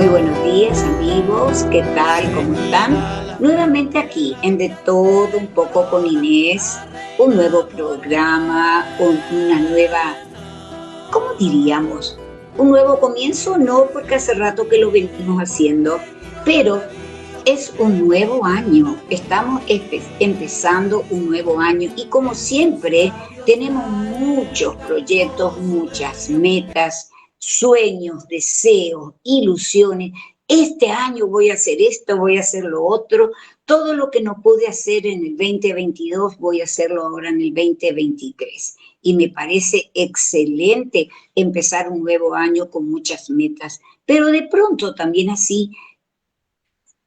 Muy buenos días amigos, ¿qué tal? ¿Cómo están? Nuevamente aquí en De Todo Un poco con Inés, un nuevo programa, una nueva, ¿cómo diríamos? Un nuevo comienzo, no, porque hace rato que lo venimos haciendo, pero es un nuevo año, estamos empezando un nuevo año y como siempre tenemos muchos proyectos, muchas metas, sueños, deseos, ilusiones. Este año voy a hacer esto, voy a hacer lo otro. Todo lo que no pude hacer en el 2022 voy a hacerlo ahora en el 2023. Y me parece excelente empezar un nuevo año con muchas metas, pero de pronto también así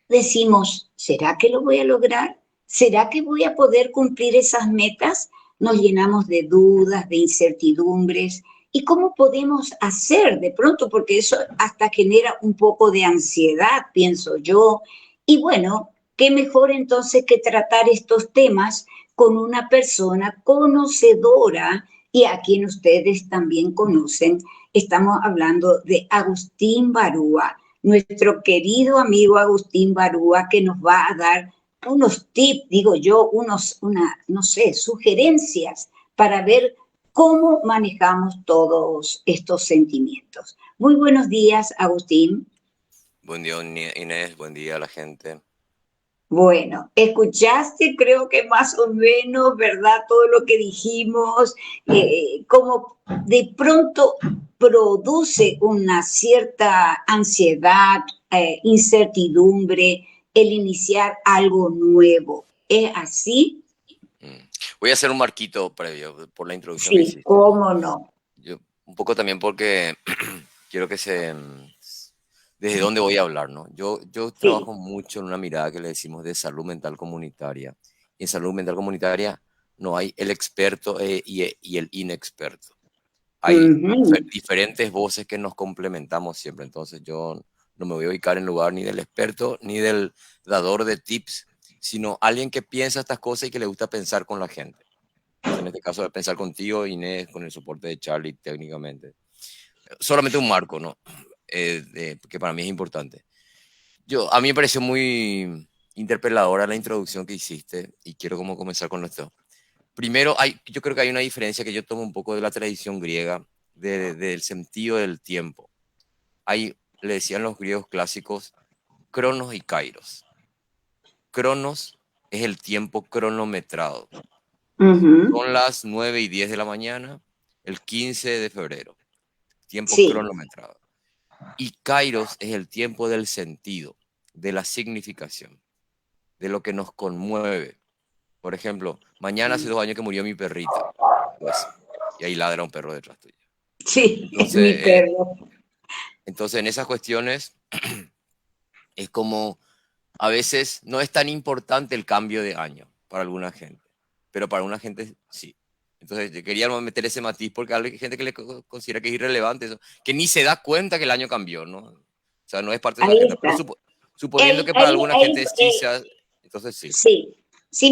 decimos, ¿será que lo voy a lograr? ¿Será que voy a poder cumplir esas metas? Nos llenamos de dudas, de incertidumbres. ¿Y cómo podemos hacer de pronto? Porque eso hasta genera un poco de ansiedad, pienso yo. Y bueno, qué mejor entonces que tratar estos temas con una persona conocedora y a quien ustedes también conocen. Estamos hablando de Agustín Barúa, nuestro querido amigo Agustín Barúa, que nos va a dar unos tips, digo yo, no sé, sugerencias para ver cómo manejamos todos estos sentimientos. Muy buenos días, Agustín. Buen día, Inés, buen día a la gente. Bueno, escuchaste, creo que más o menos, ¿verdad? Todo lo que dijimos, como de pronto produce una cierta ansiedad, incertidumbre, el iniciar algo nuevo. ¿Es así? Mm. Voy a hacer un marquito previo por la introducción que Sí, hiciste. cómo no. Yo, un poco también porque quiero que desde dónde voy a hablar, ¿no? Yo Sí. trabajo mucho en una mirada que le decimos de salud mental comunitaria. Y en salud mental comunitaria no hay el experto y el inexperto. Hay Ujú. diferentes voces que nos complementamos siempre. Entonces yo no me voy a ubicar en lugar ni del experto ni del dador de tips, sino alguien que piensa estas cosas y que le gusta pensar con la gente. Entonces en este caso de pensar contigo, Inés, con el soporte de Charlie técnicamente. Solamente un marco, ¿no? Que para mí es importante. A mí me pareció muy interpeladora la introducción que hiciste y quiero como comenzar con esto. Primero, yo creo que hay una diferencia que yo tomo un poco de la tradición griega, del sentido del tiempo. Le decían los griegos clásicos, cronos y kairos. Cronos es el tiempo cronometrado. Ujú. Son las 9 y 10 de la mañana, el 15 de febrero, tiempo Sí, cronometrado. Y kairos es el tiempo del sentido, de la significación, de lo que nos conmueve. Por ejemplo, mañana hace 2 años que murió mi perrita, pues, y ahí ladra un perro detrás tuyo. sí, Entonces, mi perro. en esas cuestiones es como a veces no es tan importante el cambio de año para alguna gente, pero para una gente sí. Entonces, yo quería meter ese matiz porque hay gente que considera que es irrelevante eso, que ni se da cuenta que el año cambió, ¿no? O sea, no es parte de su Ahí agenda, pero está. suponiendo que para alguna gente sí sea, entonces sí. Sí, si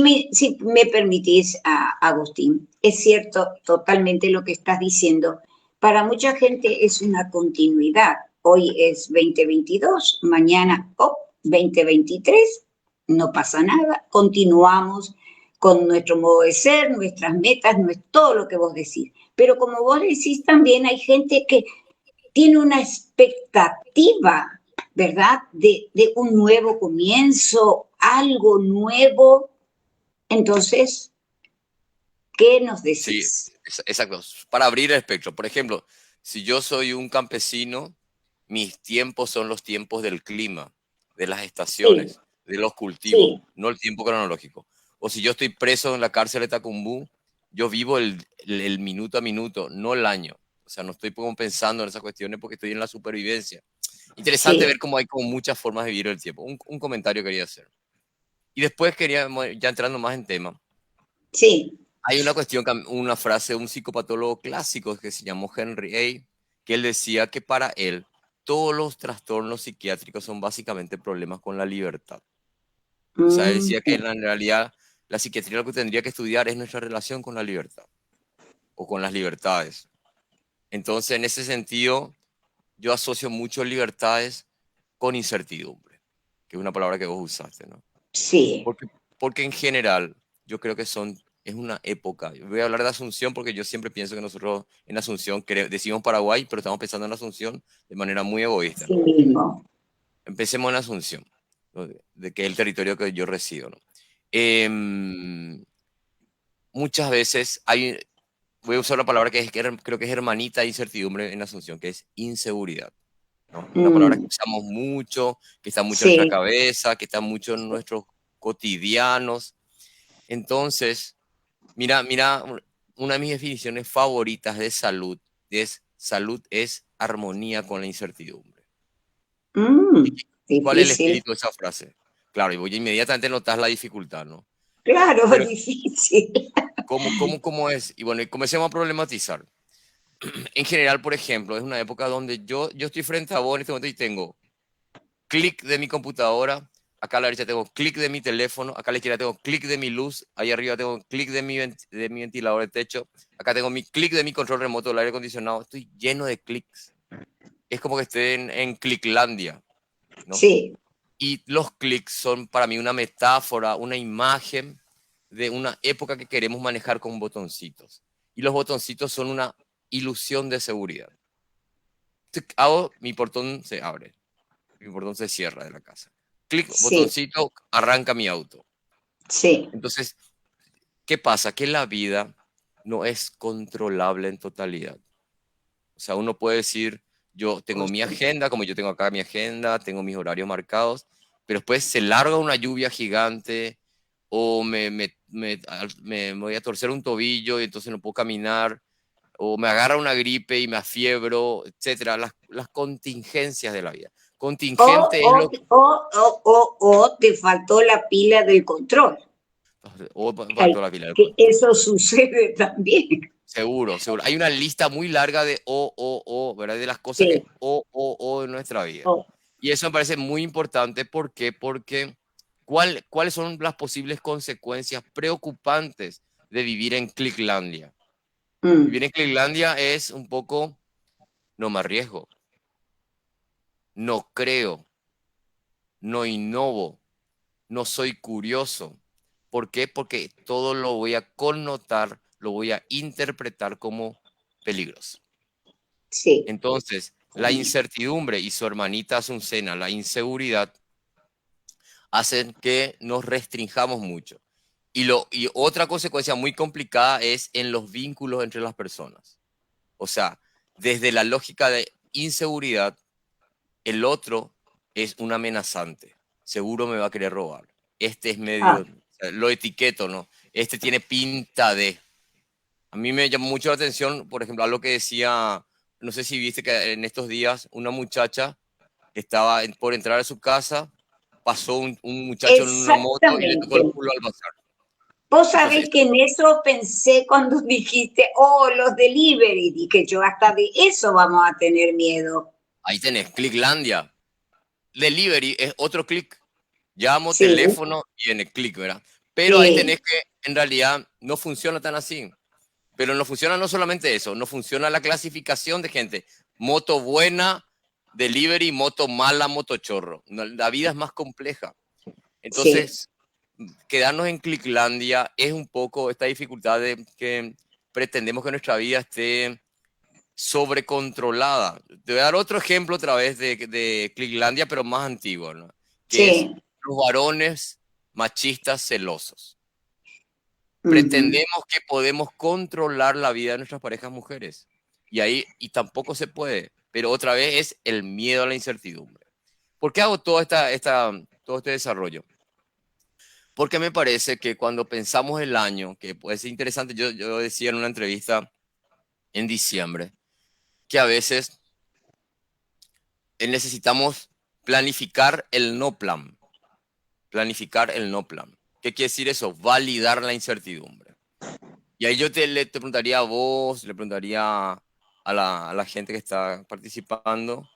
me permitís, Agustín, es cierto totalmente lo que estás diciendo. Para mucha gente es una continuidad. Hoy es 2022, mañana, 2023, no pasa nada, continuamos con nuestro modo de ser, nuestras metas, todo lo que vos decís. Pero como vos decís también, hay gente que tiene una expectativa, ¿verdad? De un nuevo comienzo, algo nuevo. Entonces, ¿qué nos Sí, decís? exacto. Para abrir el espectro. Por ejemplo, si yo soy un campesino, mis tiempos son los tiempos del clima, de las Sí, estaciones, de los cultivos, sí, no el tiempo cronológico. O si yo estoy preso en la cárcel de Tacumbú, yo vivo el minuto a minuto, no el año. O sea, no estoy como pensando en esas cuestiones porque estoy en la supervivencia. Interesante ver sí, cómo hay como muchas formas de vivir el tiempo. Un comentario quería hacer. Y después quería, ya entrando más en tema, sí. hay una cuestión, una frase de un psicopatólogo clásico que se llamó Henry A., que él decía que para él todos los trastornos psiquiátricos son básicamente problemas con la libertad. O sea, él Mm, decía que en realidad la psiquiatría lo que tendría que estudiar es nuestra relación con la libertad o con las libertades. Entonces, en ese sentido, yo asocio mucho libertades con incertidumbre, que es una palabra que vos usaste, ¿no? Sí. Porque, porque en general yo creo que es una época. Voy a hablar de Asunción porque yo siempre pienso que nosotros en Asunción decimos Paraguay, pero estamos pensando en Asunción de manera muy egoísta, Sí ¿no? mismo. Empecemos en Asunción, ¿no? De que es el territorio que yo resido, ¿no? Em, Muchas veces voy a usar la palabra creo que es hermanita de incertidumbre en Asunción, que es inseguridad, ¿no? Una palabra que Mm, usamos mucho, que está mucho en nuestra sí. cabeza, que está mucho en nuestros cotidianos. Entonces, mira, una de mis definiciones favoritas de salud es armonía con la incertidumbre. Mm, ¿Cuál es el difícil. espíritu de esa frase? Claro, y voy inmediatamente notas la dificultad, ¿no? Claro, Pero, difícil. ¿cómo es? Y bueno, y comencemos a problematizar. En general, por ejemplo, es una época donde yo estoy frente a vos en este momento y tengo clic de mi computadora, acá a la derecha tengo clic de mi teléfono, acá a la izquierda tengo clic de mi luz, ahí arriba tengo clic de mi ventilador de techo, acá tengo mi clic de mi control remoto del aire acondicionado, estoy lleno de clics. Es como que esté en Cliclandia, ¿no? Sí. Y los clics son para mí una metáfora, una imagen de una época que queremos manejar con botoncitos. Y los botoncitos son una ilusión de seguridad. Hago, mi portón se abre, mi portón se cierra de la casa. Clic, Sí. botoncito, arranca mi auto. Sí. Entonces, ¿qué pasa? Que la vida no es controlable en totalidad. O sea, uno puede decir, yo tengo mi agenda, como yo tengo acá mi agenda, tengo mis horarios marcados, pero después se larga una lluvia gigante o me voy a torcer un tobillo y entonces no puedo caminar, o me agarra una gripe y me afiebro, etcétera, las contingencias de la vida. O, Contingente es o, lo o te faltó la pila del control. o Ay, faltó la fila del que control. eso sucede también. Seguro, seguro. Hay una lista muy larga de ¿verdad? De las cosas que Sí. o en nuestra vida. O, Y eso me parece muy importante. ¿Por qué? Porque ¿cuáles son las posibles consecuencias preocupantes de vivir en Clicklandia? mm, Vivir en Clicklandia es un poco, no me arriesgo, no creo, no innovo, no soy curioso. ¿Por qué? Porque todo lo voy a connotar, lo voy a interpretar como peligroso. sí. Entonces, la incertidumbre y su hermanita Azucena, la inseguridad, hacen que nos restringamos mucho. Y otra consecuencia muy complicada es en los vínculos entre las personas. O sea, desde la lógica de inseguridad, el otro es un amenazante. Seguro me va a querer robar. Este es Ah, medio, lo etiqueto, ¿no? Este tiene pinta de. A mí me llamó mucho la atención, por ejemplo, algo que decía, no sé si viste que en estos días una muchacha estaba por entrar a su casa, pasó un muchacho en una moto y le tocó exactamente. el culo al pasar. Vos Entonces, sabés que en eso pensé cuando dijiste, oh, los delivery, dije yo, hasta de eso vamos a tener miedo. ahí tenés, Clicklandia. Delivery es otro clic. Llamo, Sí, teléfono y en el clic, ¿verdad? Pero ahí sí, tenés que, en realidad, no funciona tan así. Pero no funciona no solamente eso, no funciona la clasificación de gente. Moto buena, delivery, moto mala, moto chorro. La vida es más compleja. sí, Entonces, quedarnos en Clicklandia es un poco esta dificultad de que pretendemos que nuestra vida esté sobrecontrolada. Te voy a dar otro ejemplo otra vez de Clicklandia, pero más antiguo, ¿no? Que es sí. los varones machistas celosos. Ujú. Pretendemos que podemos controlar la vida de nuestras parejas mujeres. Y tampoco se puede. Pero otra vez es el miedo a la incertidumbre. ¿Por qué hago todo este desarrollo? Porque me parece que cuando pensamos el año, que puede ser interesante, yo decía en una entrevista en diciembre, que a veces necesitamos planificar el no plan. Planificar el no plan. ¿Qué quiere decir eso? Validar la incertidumbre. Y ahí te preguntaría a vos, le preguntaría a la gente que está participando,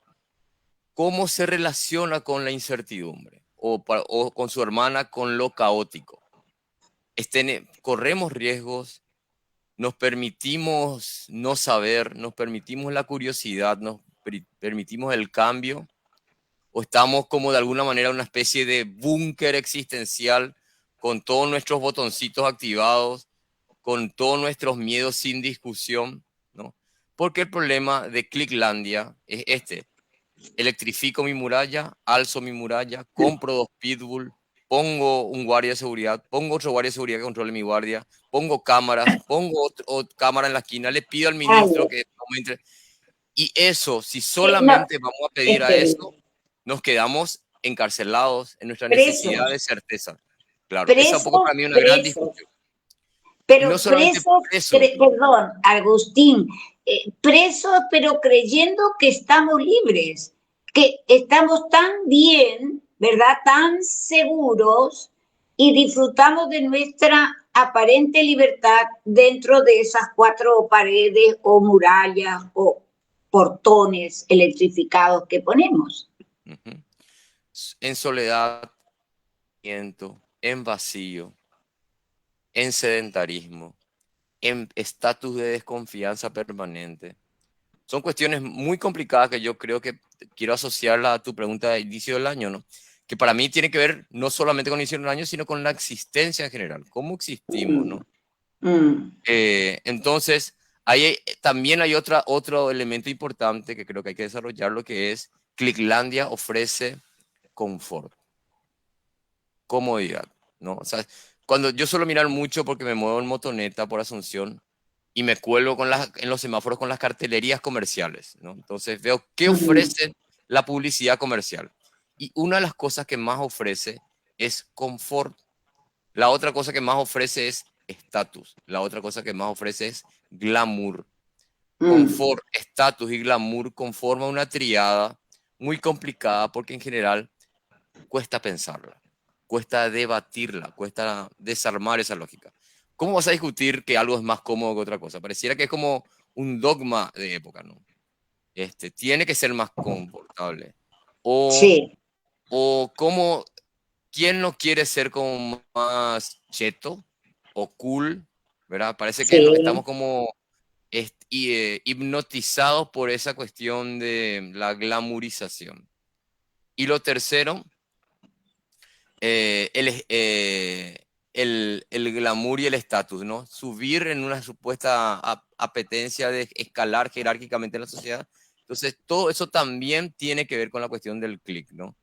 ¿cómo se relaciona con la incertidumbre? O con su hermana con lo caótico. Corremos riesgos, nos permitimos no saber, nos permitimos la curiosidad, nos permitimos el cambio, o estamos como de alguna manera en una especie de búnker existencial con todos nuestros botoncitos activados, con todos nuestros miedos sin discusión, ¿no? Porque el problema de Clicklandia es este: electrifico mi muralla, alzo mi muralla, compro 2 pitbull, pongo un guardia de seguridad, pongo otro guardia de seguridad que controle mi guardia, pongo cámaras, pongo cámara en la esquina, le pido al Ay, ministro que no me entre. Y eso, si no, solamente vamos a pedir es a eso, terrible. nos quedamos encarcelados en nuestra necesidad de Presos, certeza. Claro, esa un poco presos, para mí es una gran presos. discusión. Y no Pero solamente presos, eso. perdón, Agustín, presos pero creyendo que estamos libres, que estamos tan bien, ¿verdad? Tan seguros y disfrutamos de nuestra aparente libertad dentro de esas 4 paredes o murallas o portones electrificados que ponemos. Ujú. En soledad, en vacío, en sedentarismo, en estatus de desconfianza permanente. Son cuestiones muy complicadas que yo creo que quiero asociarla a tu pregunta de inicio del año, ¿no? Que para mí tiene que ver no solamente con el inicio del año, sino con la existencia en general. ¿Cómo existimos, Mm, no? mm, Entonces, también hay otro elemento importante que creo que hay que desarrollar, lo que es Clicklandia ofrece confort, comodidad, ¿no? O sea, cuando yo suelo mirar mucho porque me muevo en motoneta por Asunción y me cuelgo en los semáforos con las cartelerías comerciales, ¿no? Entonces veo qué mm, ofrece la publicidad comercial. Y una de las cosas que más ofrece es confort. La otra cosa que más ofrece es estatus. La otra cosa que más ofrece es glamour. mm. Confort, estatus y glamour conforman una triada muy complicada porque en general cuesta pensarla, cuesta debatirla, cuesta desarmar esa lógica. ¿Cómo vas a discutir que algo es más cómodo que otra cosa? Pareciera que es como un dogma de época, ¿no? Tiene que ser más confortable. O, Sí, o cómo, ¿quién no quiere ser como más cheto o cool? ¿Verdad? Parece que estamos sí. como hipnotizados por esa cuestión de la glamorización. Y lo tercero, el glamour y el estatus, ¿no? Subir en una supuesta apetencia de escalar jerárquicamente en la sociedad. Entonces, todo eso también tiene que ver con la cuestión del click, ¿no?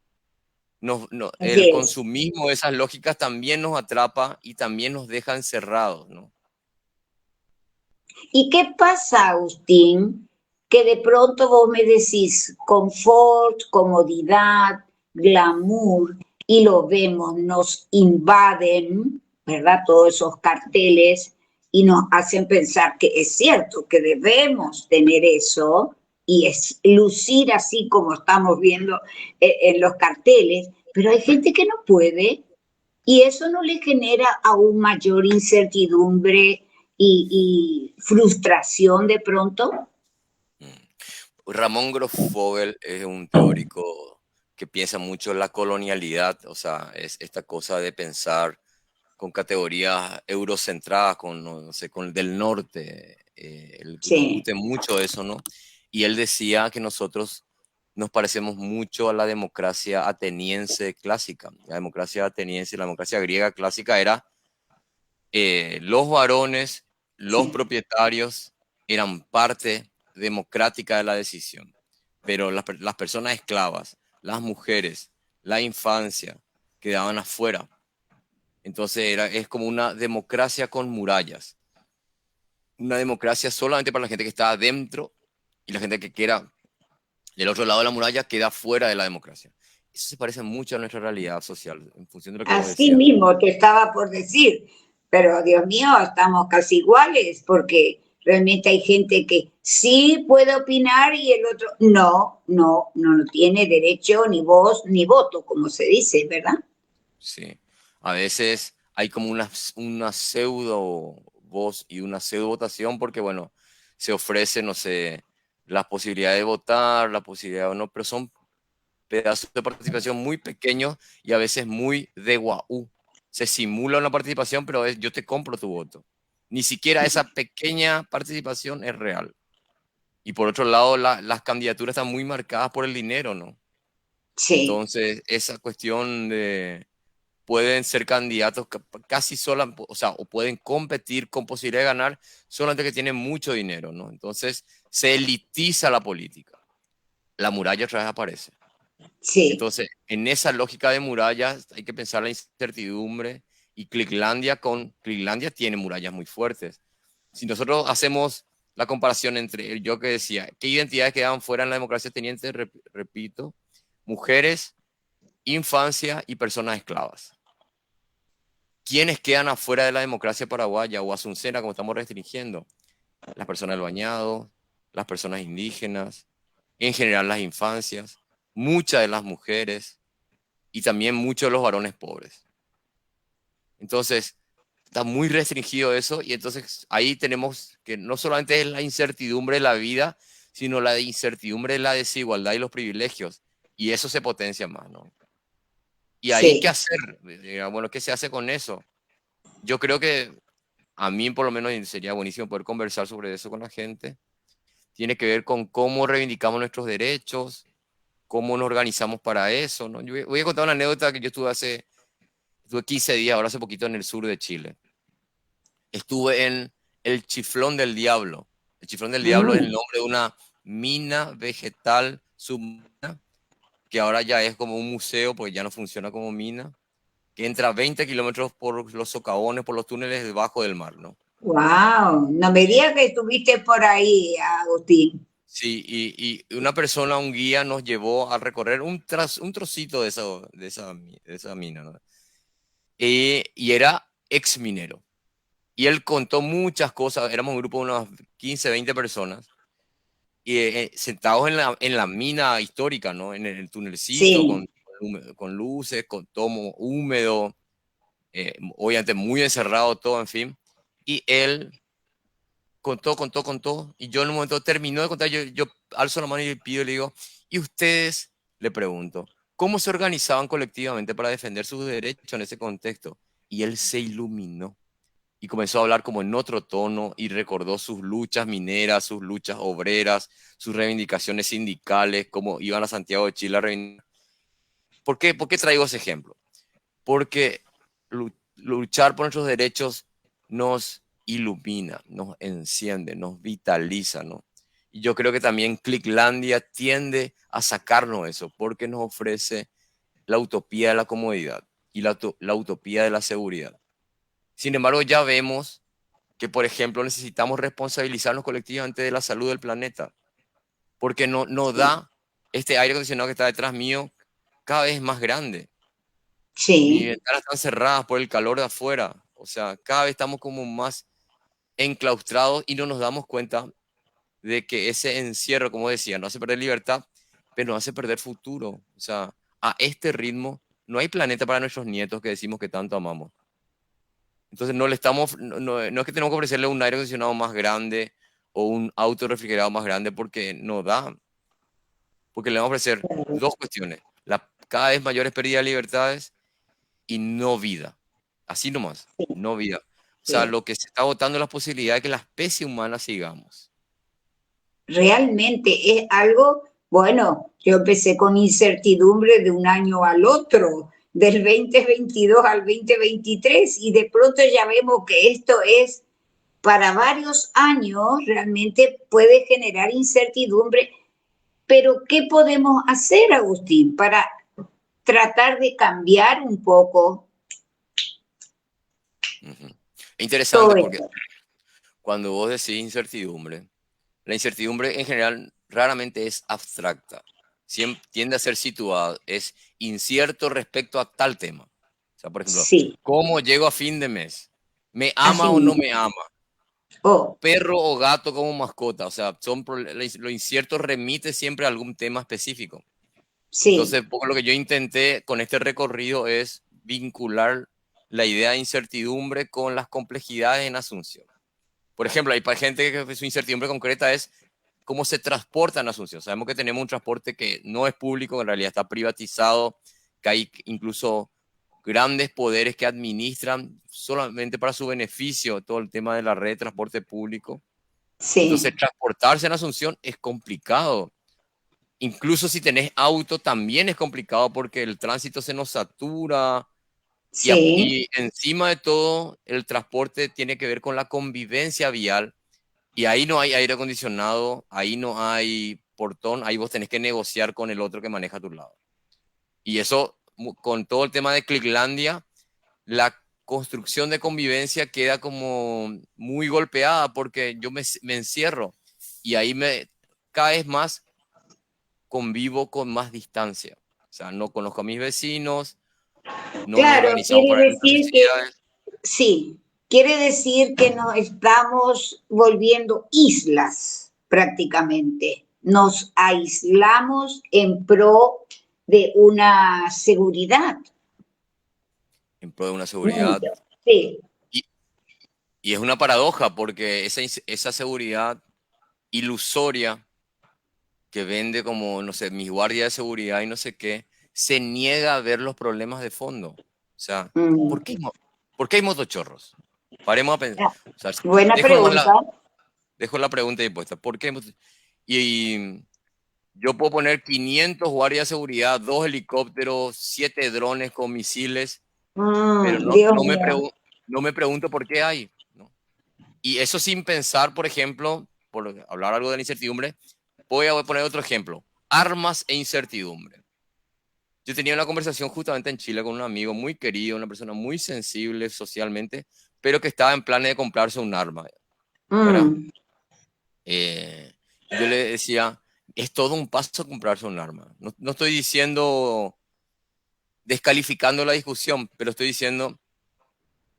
El Así es. consumismo, esas lógicas también nos atrapa y también nos deja encerrados, ¿no? ¿Y qué pasa, Agustín? Que de pronto vos me decís confort, comodidad, glamour, y lo vemos, nos invaden, ¿verdad? Todos esos carteles y nos hacen pensar que es cierto, que debemos tener eso y es lucir así como estamos viendo en los carteles, pero hay gente que no puede y eso no le genera aún mayor incertidumbre y frustración de pronto. Ramón Grosfogel es un teórico que piensa mucho en la colonialidad, o sea, es esta cosa de pensar con categorías eurocentradas, con, no sé, con el del norte. Él Sí. discute mucho eso, ¿no? Y él decía que nosotros nos parecemos mucho a la democracia ateniense clásica. La democracia ateniense, la democracia griega clásica era los varones, los propietarios eran parte democrática de la decisión, pero las personas esclavas, las mujeres, la infancia quedaban afuera. Entonces es como una democracia con murallas, una democracia solamente para la gente que está adentro y la gente que queda del otro lado de la muralla queda fuera de la democracia. Eso se parece mucho a nuestra realidad social, en función de lo que vos Así decías. mismo te estaba por decir, pero Dios mío, estamos casi iguales porque realmente hay gente que sí puede opinar y el otro no tiene derecho ni voz ni voto, como se dice, ¿verdad? Sí. A veces hay como una pseudo voz y una pseudo votación porque, bueno, se ofrece, no sé, la posibilidad de votar, la posibilidad o no, pero son pedazos de participación muy pequeños y a veces muy de guau. Se simula una participación, pero yo te compro tu voto. Ni siquiera esa pequeña participación es real. Y por otro lado, las candidaturas están muy marcadas por el dinero, ¿no? sí, Entonces, esa cuestión de pueden ser candidatos casi sola, o sea, o pueden competir con posibilidad de ganar solamente que tienen mucho dinero, ¿no? Entonces, se elitiza la política. La muralla otra vez aparece. sí, Entonces, en esa lógica de murallas hay que pensar la incertidumbre y Cliclandia tiene murallas muy fuertes. Si nosotros hacemos la comparación entre yo que decía, ¿qué identidades quedaban fuera en la democracia teniente? Repito, mujeres, infancia y personas esclavas. ¿Quiénes quedan afuera de la democracia paraguaya o asuncena, como estamos restringiendo? Las personas del bañado, las personas indígenas, en general las infancias, muchas de las mujeres y también muchos de los varones pobres. Entonces, está muy restringido eso y entonces ahí tenemos que no solamente es la incertidumbre de la vida, sino la incertidumbre de la desigualdad y los privilegios. Y eso se potencia más, ¿no? Y ahí, ¿qué sí. hacer? Bueno, ¿qué se hace con eso? Yo creo que a mí por lo menos sería buenísimo poder conversar sobre eso con la gente. Tiene que ver con cómo reivindicamos nuestros derechos, cómo nos organizamos para eso, ¿no? Yo voy a contar una anécdota que yo estuve 15 días, ahora hace poquito en el sur de Chile. Estuve en el Chiflón del Diablo. El Chiflón del Diablo es el Mm, nombre de una mina vegetal submarina que ahora ya es como un museo porque ya no funciona como mina, que entra 20 kilómetros por los socavones, por los túneles debajo del mar, ¿no? wow, no me Sí, digas que estuviste por ahí, Agustín. sí, y una persona, un guía, nos llevó a recorrer un trocito de esa mina, ¿no? Y era ex minero. Y él contó muchas cosas, éramos un grupo de unas 15 20 personas, y, sentados en la mina histórica, ¿no? En el tunelcito, Sí, con luces, con tomo húmedo, obviamente muy encerrado todo, en fin. Y él contó, y yo en un momento terminó de contar, yo alzo la mano y le pido, y le digo, ¿y ustedes, le pregunto, cómo se organizaban colectivamente para defender sus derechos en ese contexto? Y él se iluminó y comenzó a hablar como en otro tono y recordó sus luchas mineras, sus luchas obreras, sus reivindicaciones sindicales, cómo iban a Santiago de Chile a reivindicar. Por qué traigo ese ejemplo? Porque luchar por nuestros derechos nos ilumina, nos enciende, nos vitaliza, ¿no? Y yo creo que también Clicklandia tiende a sacarnos eso, porque nos ofrece la utopía de la comodidad y la utopía de la seguridad. Sin embargo, ya vemos que, por ejemplo, necesitamos responsabilizarnos colectivamente de la salud del planeta, porque no sí, da este aire acondicionado que está detrás mío cada vez más grande. Mis sí, ventanas están cerradas por el calor de afuera. O sea, cada vez estamos como más enclaustrados y no nos damos cuenta de que ese encierro, como decía, nos hace perder libertad, pero nos hace perder futuro. O sea, a este ritmo no hay planeta para nuestros nietos que decimos que tanto amamos. Entonces no le estamos, no es que tenemos que ofrecerle un aire acondicionado más grande o un auto refrigerado más grande porque no da, porque le vamos a ofrecer dos cuestiones, cada vez mayores pérdidas de libertades y no vida. Así nomás, sí, no vida. O sea, sí. lo que se está votando es la posibilidad de que la especie humana sigamos. Realmente es algo, bueno, yo empecé con incertidumbre de un año al otro, del 2022 al 2023, y de pronto ya vemos que esto es para varios años, realmente puede generar incertidumbre, pero ¿qué podemos hacer, Agustín, para tratar de cambiar un poco Ujú. Interesante todo porque esto? cuando vos decís incertidumbre, la incertidumbre en general raramente es abstracta. Siempre tiende a ser situada, es incierto respecto a tal tema. O sea, por ejemplo, Sí, ¿cómo llego a fin de mes? ¿Me ama así o no mismo. me ama? Oh, ¿Perro o gato como mascota? O sea, lo incierto remite siempre a algún tema específico. sí, Entonces, poco lo que yo intenté con este recorrido es vincular la idea de incertidumbre con las complejidades en Asunción. Por ejemplo, hay para gente que su incertidumbre concreta es cómo se transporta en Asunción. Sabemos que tenemos un transporte que no es público, en realidad está privatizado, que hay incluso grandes poderes que administran solamente para su beneficio todo el tema de la red de transporte público. sí, Entonces, transportarse en Asunción es complicado. Incluso si tenés auto también es complicado porque el tránsito se nos satura Sí, y encima de todo el transporte tiene que ver con la convivencia vial y ahí no hay aire acondicionado, ahí no hay portón, ahí vos tenés que negociar con el otro que maneja a tu lado. Y eso, con todo el tema de Clicklandia, la construcción de convivencia queda como muy golpeada porque yo me encierro y ahí cada vez más convivo con más distancia. O sea, no conozco a mis vecinos, no nos claro, organizamos quiere para nuestras decir que necesidades. sí, quiere decir que nos estamos volviendo islas prácticamente. Nos aislamos en pro de una seguridad. En pro de una seguridad. Mucho. Sí. Y, y es una paradoja porque esa seguridad ilusoria que vende como, no sé, mis guardias de seguridad y no sé qué, se niega a ver los problemas de fondo. O sea, Mm. ¿por qué, por qué hay motochorros? Paremos a pensar. Ah, O sea, buena dejo nomás pregunta. dejo la pregunta ahí puesta. ¿Por qué? Y yo puedo poner 500 guardias de seguridad, 2 helicópteros, 7 drones con misiles, pero Dios mío. no me pregunto por qué hay, ¿no? Y eso sin pensar, por ejemplo, hablar algo de la incertidumbre, voy a poner otro ejemplo. Armas e incertidumbre. Yo tenía una conversación justamente en Chile con un amigo muy querido, una persona muy sensible socialmente, pero que estaba en planes de comprarse un arma, ¿verdad? Mm. Y yo le decía, es todo un paso comprarse un arma. No, no estoy diciendo descalificando la discusión, pero estoy diciendo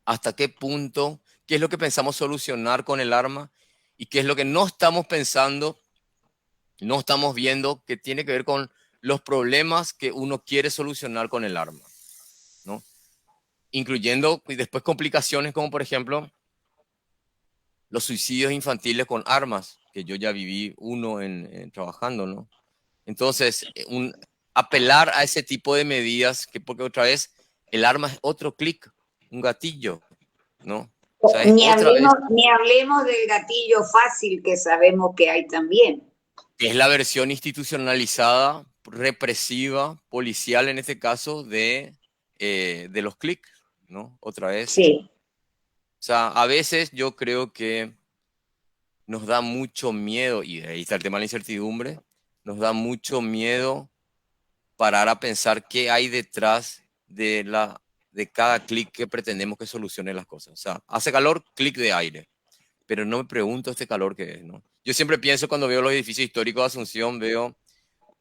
hasta qué punto, qué es lo que pensamos solucionar con el arma y qué es lo que no estamos pensando, no estamos viendo que tiene que ver con los problemas que uno quiere solucionar con el arma, ¿no? Incluyendo y después complicaciones como por ejemplo los suicidios infantiles con armas, que yo ya viví uno trabajando, ¿no? Entonces, apelar a ese tipo de medidas, que porque otra vez el arma es otro clic, un gatillo, ¿no? O sea, es otra vez, Ni hablemos del gatillo fácil que sabemos que hay también. es la versión institucionalizada, represiva, policial en este caso, de los clics, ¿no? Otra vez. Sí. O sea, a veces yo creo que nos da mucho miedo, y ahí está el tema de la incertidumbre, nos da mucho miedo parar a pensar qué hay detrás de cada clic que pretendemos que solucione las cosas. O sea, hace calor, clic de aire, pero no me pregunto este calor qué es, ¿no? Yo siempre pienso cuando veo los edificios históricos de Asunción, veo,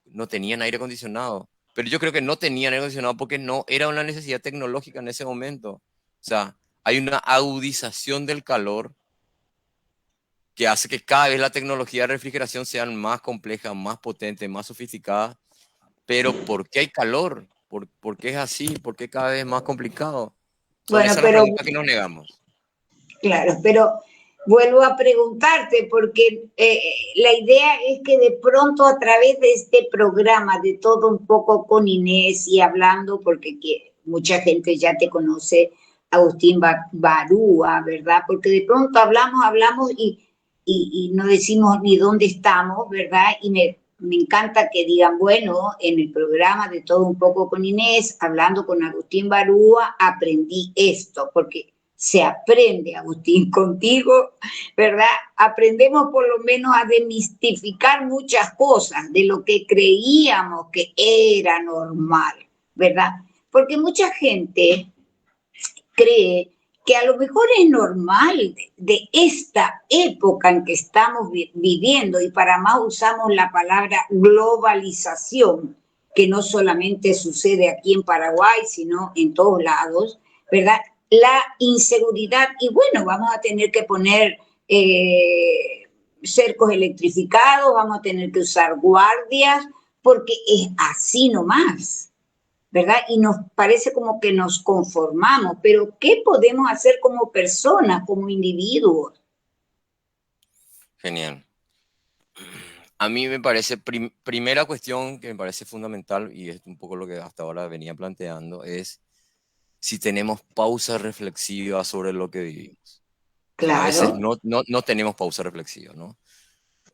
no tenían aire acondicionado, pero yo creo que no tenían aire acondicionado porque no era una necesidad tecnológica en ese momento. O sea, hay una agudización del calor que hace que cada vez la tecnología de refrigeración sean más compleja, más potente, más sofisticada. Pero ¿por qué hay calor? ¿Por qué es así? ¿Por qué cada vez es más complicado? Son Bueno, esas las pero preguntas que nos negamos. claro, pero vuelvo a preguntarte porque la idea es que de pronto a través de este programa, de todo un poco con Inés y hablando, porque mucha gente ya te conoce, Agustín Barúa, ¿verdad? Porque de pronto hablamos y no decimos ni dónde estamos, ¿verdad? Y me encanta que digan, bueno, en el programa de todo un poco con Inés, hablando con Agustín Barúa, aprendí esto, porque se aprende, Agustín, contigo, ¿verdad? Aprendemos por lo menos a demistificar muchas cosas de lo que creíamos que era normal, ¿verdad? Porque mucha gente cree que a lo mejor es normal de esta época en que estamos viviendo, y para más usamos la palabra globalización, que no solamente sucede aquí en Paraguay, sino en todos lados, ¿verdad? La inseguridad, y bueno, vamos a tener que poner cercos electrificados, vamos a tener que usar guardias, porque es así nomás, ¿verdad? Y nos parece como que nos conformamos, pero ¿qué podemos hacer como personas, como individuos? Genial. A mí me parece, primera cuestión que me parece fundamental, y es un poco lo que hasta ahora venía planteando, es si tenemos pausa reflexiva sobre lo que vivimos. O sea, a veces Claro, no tenemos pausa reflexiva, ¿no?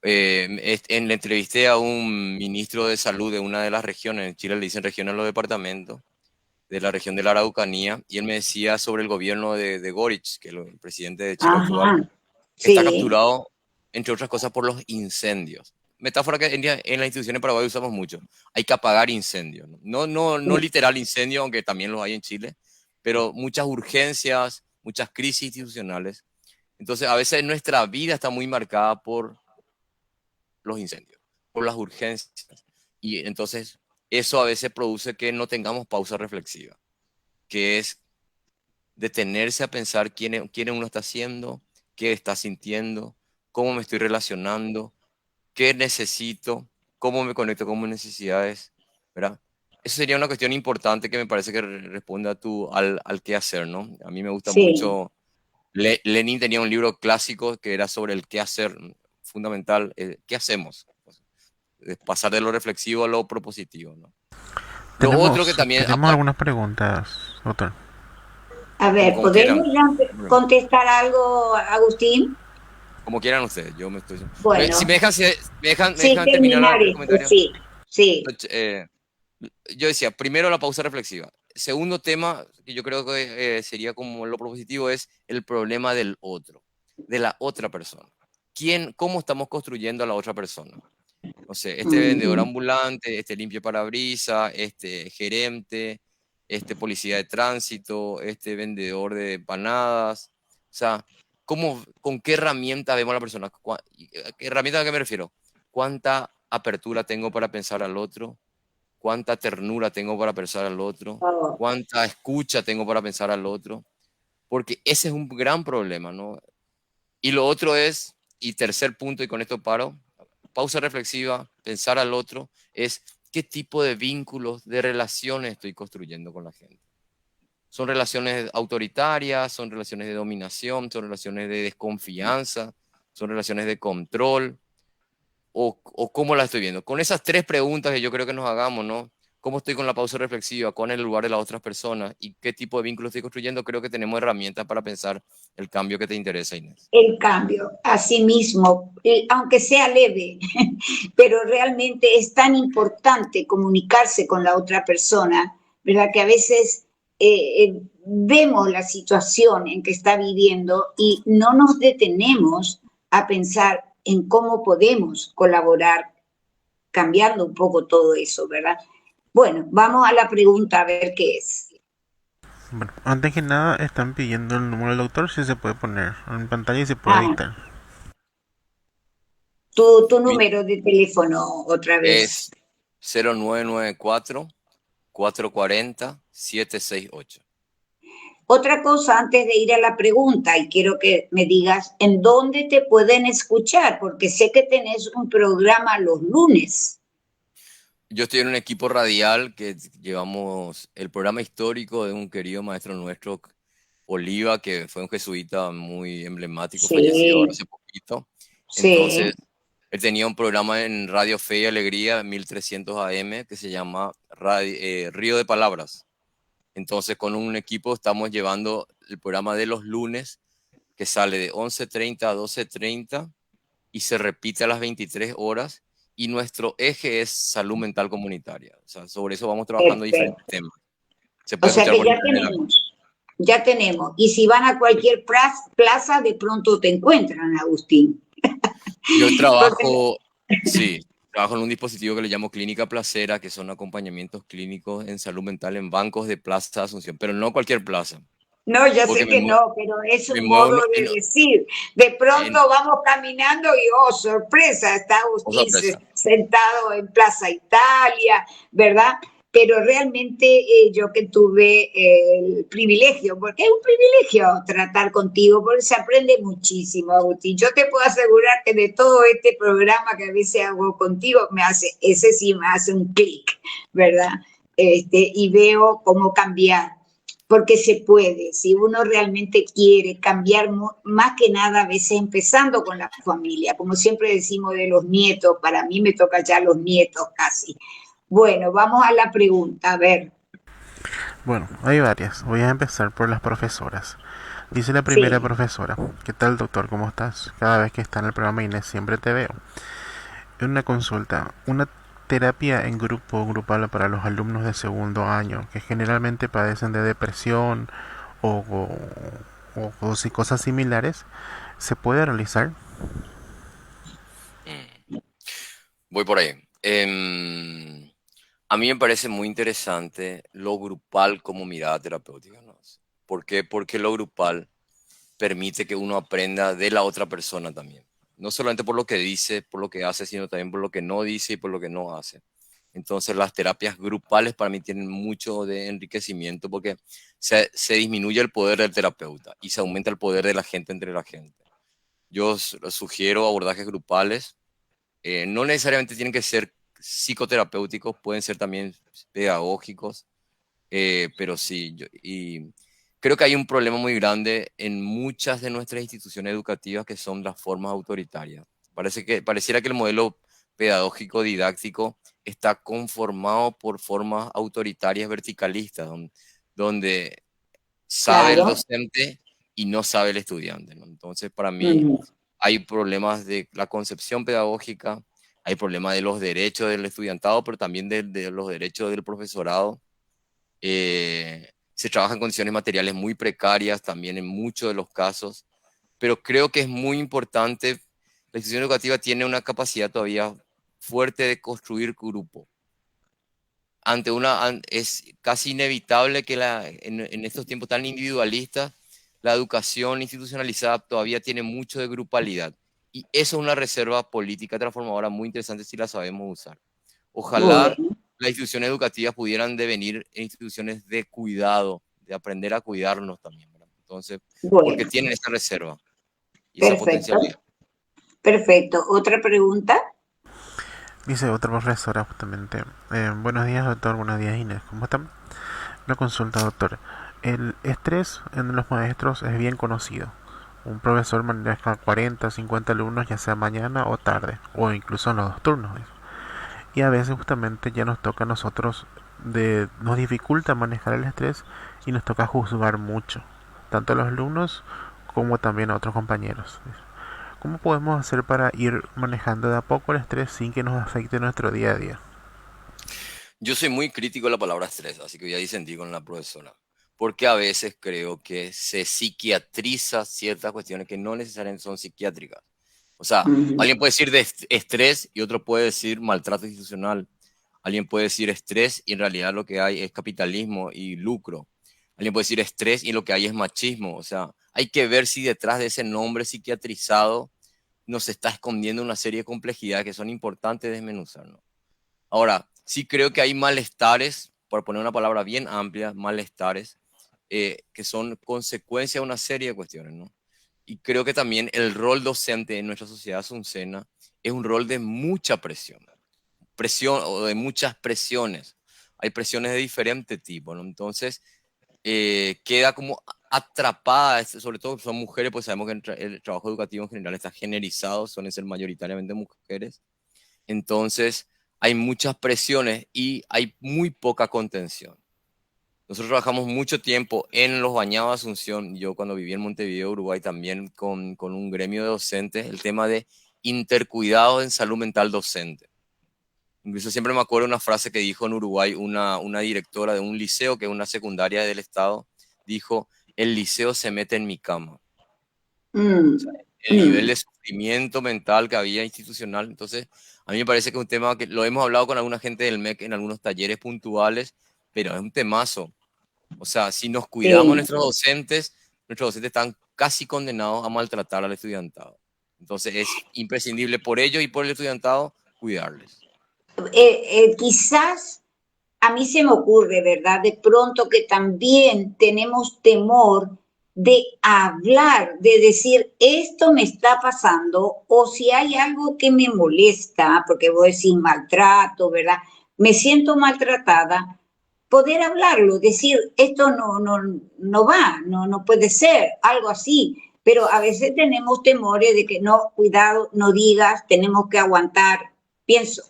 Le entrevisté a un ministro de salud de una de las regiones, en Chile le dicen regiones a los departamentos, de la región de la Araucanía, y él me decía sobre el gobierno de Boric, que es el presidente de Chile actual, Ajá, que está sí, capturado, entre otras cosas, por los incendios. Metáfora que en las instituciones en Paraguay usamos mucho. Hay que apagar incendios. No sí, literal incendio, aunque también los hay en Chile, pero muchas urgencias, muchas crisis institucionales. Entonces, a veces nuestra vida está muy marcada por los incendios, por las urgencias. Y entonces, eso a veces produce que no tengamos pausa reflexiva, que es detenerse a pensar quién uno está haciendo, qué está sintiendo, cómo me estoy relacionando, qué necesito, cómo me conecto con mis necesidades, ¿verdad? Eso sería una cuestión importante que me parece que responde al qué hacer, ¿no? A mí me gusta sí. mucho. Lenin tenía un libro clásico que era sobre el qué hacer, fundamental, qué hacemos, pasar de lo reflexivo a lo propositivo, ¿no? Lo otro que también, Tenemos algunas preguntas, doctor. A ver, como ¿podemos quieran, ya contestar algo, Agustín? como quieran ustedes, yo me estoy... Si Bueno, me dejan, me sí, dejan terminar terminar el esto, comentario. sí, sí. Eh, yo decía, primero la pausa reflexiva. Segundo tema, que yo creo que sería como lo propositivo, es el problema del otro, de la otra persona. ¿Cómo estamos construyendo a la otra persona? No sé, este vendedor Ujú. ambulante, este limpio parabrisas, este gerente, este policía de tránsito, este vendedor de empanadas. O sea, con qué herramienta vemos a la persona? ¿Qué herramienta a qué me refiero? ¿Cuánta apertura tengo para pensar al otro? ¿Cuánta ternura tengo para pensar al otro? Oh, ¿Cuánta escucha tengo para pensar al otro? Porque ese es un gran problema, ¿no? Y lo otro es, y tercer punto, y con esto paro, pausa reflexiva, pensar al otro, es qué tipo de vínculos, de relaciones estoy construyendo con la gente. Son relaciones autoritarias, son relaciones de dominación, son relaciones de desconfianza, son relaciones de control, o cómo la estoy viendo. Con esas tres preguntas que yo creo que nos hagamos, ¿no? ¿Cómo estoy con la pausa reflexiva? ¿Cuál es el lugar de las otras personas? ¿Y qué tipo de vínculos estoy construyendo? Creo que tenemos herramientas para pensar el cambio que te interesa, Inés. el cambio, a sí mismo, aunque sea leve, pero realmente es tan importante comunicarse con la otra persona, ¿verdad? Que a veces vemos la situación en que está viviendo y no nos detenemos a pensar en cómo podemos colaborar cambiando un poco todo eso, ¿verdad? Bueno, vamos a la pregunta a ver qué es. Bueno, antes que nada están pidiendo el número del doctor, si se puede poner en pantalla y se puede Ah, dictar. tu número de teléfono otra vez. Es 0994-440-768. Otra cosa antes de ir a la pregunta, y quiero que me digas en dónde te pueden escuchar, porque sé que tenés un programa los lunes. Yo estoy en un equipo radial que llevamos el programa histórico de un querido maestro nuestro, Oliva, que fue un jesuita muy emblemático, fallecido ahora Sí, hace poquito. sí, Entonces, él tenía un programa en Radio Fe y Alegría, 1300 AM, que se llama Río de Palabras. Entonces, con un equipo estamos llevando el programa de los lunes, que sale de 11:30 a 12:30 y se repite a las 23 horas. Y nuestro eje es salud mental comunitaria. O sea, sobre eso vamos trabajando diferentes perfecto. temas. Se O puede sea escuchar que por internet. ya tenemos. Y si van a cualquier plaza, de pronto te encuentran, Agustín. Yo Porque trabajo, sí, trabajo en un dispositivo que le llamo Clínica Placera, que son acompañamientos clínicos en salud mental en bancos de Plaza de Asunción, pero no cualquier plaza, no, ya porque sé que no, pero es me un muevo modo de decir. De en pronto vamos caminando y, oh, sorpresa, está oh, Agustín sorpresa. sentado en Plaza Italia, ¿verdad? Pero realmente yo que tuve el privilegio, porque es un privilegio tratar contigo, porque se aprende muchísimo, Agustín. Yo te puedo asegurar que de todo este programa que a veces hago contigo, ese sí me hace un clic, ¿verdad? Y veo cómo cambiar porque se puede, si uno realmente quiere cambiar más que nada a veces empezando con la familia, como siempre decimos de los nietos, para mí me toca ya los nietos casi. Bueno, vamos a la pregunta, a ver. Bueno, hay varias. Voy a empezar por las profesoras. Dice la primera Sí, profesora: ¿qué tal, doctor? ¿Cómo estás? Cada vez que está en el programa Inés siempre te veo. Una consulta, una terapia en grupo grupal para los alumnos de segundo año que generalmente padecen de depresión o, si cosas similares, ¿se puede realizar? Mm. Voy por ahí. A mí me parece muy interesante lo grupal como mirada terapéutica, ¿no? ¿Por qué? Porque lo grupal permite que uno aprenda de la otra persona también. No solamente por lo que dice, por lo que hace, sino también por lo que no dice y por lo que no hace. Entonces las terapias grupales para mí tienen mucho de enriquecimiento porque se disminuye el poder del terapeuta y se aumenta el poder de la gente entre la gente. Yo sugiero abordajes grupales, no necesariamente tienen que ser psicoterapéuticos, pueden ser también pedagógicos, pero sí, y creo que hay un problema muy grande en muchas de nuestras instituciones educativas que son las formas autoritarias. Pareciera que el modelo pedagógico didáctico está conformado por formas autoritarias verticalistas, donde sabe el claro. docente y no sabe el estudiante, ¿no? Entonces, para mí Ujú. hay problemas de la concepción pedagógica, hay problemas de los derechos del estudiantado, pero también de los derechos del profesorado. Se trabaja en condiciones materiales muy precarias también en muchos de los casos, pero creo que es muy importante. La institución educativa tiene una capacidad todavía fuerte de construir grupo. Es casi inevitable que en estos tiempos tan individualistas, la educación institucionalizada todavía tiene mucho de grupalidad. Y eso es una reserva política transformadora muy interesante si la sabemos usar. Ojalá Bueno, las instituciones educativas pudieran devenir en instituciones de cuidado, de aprender a cuidarnos también, ¿verdad? Entonces, porque bueno, tienen esa reserva y esa perfecto, potencialidad. perfecto. ¿Otra pregunta? Dice otra profesora justamente: buenos días, doctor. Buenos días, Inés. ¿Cómo están? Una consulta, doctor. El estrés en los maestros es bien conocido. Un profesor maneja 40, 50 alumnos, ya sea mañana o tarde, o incluso en los dos turnos. Y a veces justamente ya nos toca a nosotros, nos dificulta manejar el estrés y nos toca juzgar mucho, tanto a los alumnos como también a otros compañeros. ¿Cómo podemos hacer para ir manejando de a poco el estrés sin que nos afecte nuestro día a día? Yo soy muy crítico de la palabra estrés, así que voy a disentir con la profesora, porque a veces creo que se psiquiatriza ciertas cuestiones que no necesariamente son psiquiátricas. O sea, Ujú. alguien puede decir de estrés y otro puede decir maltrato institucional. Alguien puede decir estrés y en realidad lo que hay es capitalismo y lucro. Alguien puede decir estrés y lo que hay es machismo. O sea, hay que ver si detrás de ese nombre psiquiatrizado nos está escondiendo una serie de complejidades que son importantes desmenuzar, ¿no? Ahora, sí creo que hay malestares, por poner una palabra bien amplia, malestares, que son consecuencia de una serie de cuestiones, ¿no? Y creo que también el rol docente en nuestra sociedad asuncena es un rol de mucha presión o de muchas presiones. Hay presiones de diferente tipo, ¿no? Entonces, queda como atrapada, sobre todo son mujeres, pues sabemos que el trabajo educativo en general está generalizado, suelen ser mayoritariamente mujeres. Entonces, hay muchas presiones y hay muy poca contención. Nosotros trabajamos mucho tiempo en los bañados de Asunción. Yo cuando viví en Montevideo, Uruguay, también con un gremio de docentes, el tema de intercuidado en salud mental docente. Incluso siempre me acuerdo una frase que dijo en Uruguay una directora de un liceo, que es una secundaria del Estado, dijo: el liceo se mete en mi cama. Mm, El nivel mm. de sufrimiento mental que había institucional. Entonces, a mí me parece que es un tema que lo hemos hablado con alguna gente del MEC en algunos talleres puntuales, pero es un temazo. O sea, si nos cuidamos Sí. nuestros docentes están casi condenados a maltratar al estudiantado. Entonces, es imprescindible por ellos y por el estudiantado cuidarles. Quizás a mí se me ocurre, ¿verdad? De pronto que también tenemos temor de hablar, de decir, esto me está pasando, o si hay algo que me molesta, porque voy a decir maltrato, ¿verdad? Me siento maltratada, poder hablarlo, decir, esto no va, no puede ser, algo así. Pero a veces tenemos temores de que no, cuidado, no digas, tenemos que aguantar. Pienso,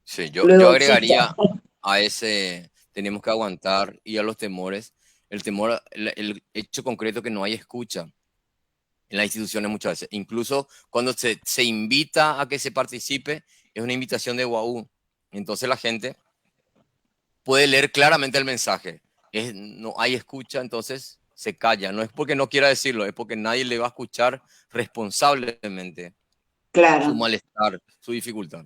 Sí, yo luego chica. agregaría a ese, tenemos que aguantar y a los temores. El temor, el hecho concreto que no hay escucha en las instituciones muchas veces. Incluso cuando se invita a que se participe, es una invitación de Guau. Entonces la gente puede leer claramente el mensaje. No hay escucha, entonces se calla. No es porque no quiera decirlo, es porque nadie le va a escuchar responsablemente Claro. su malestar, su dificultad.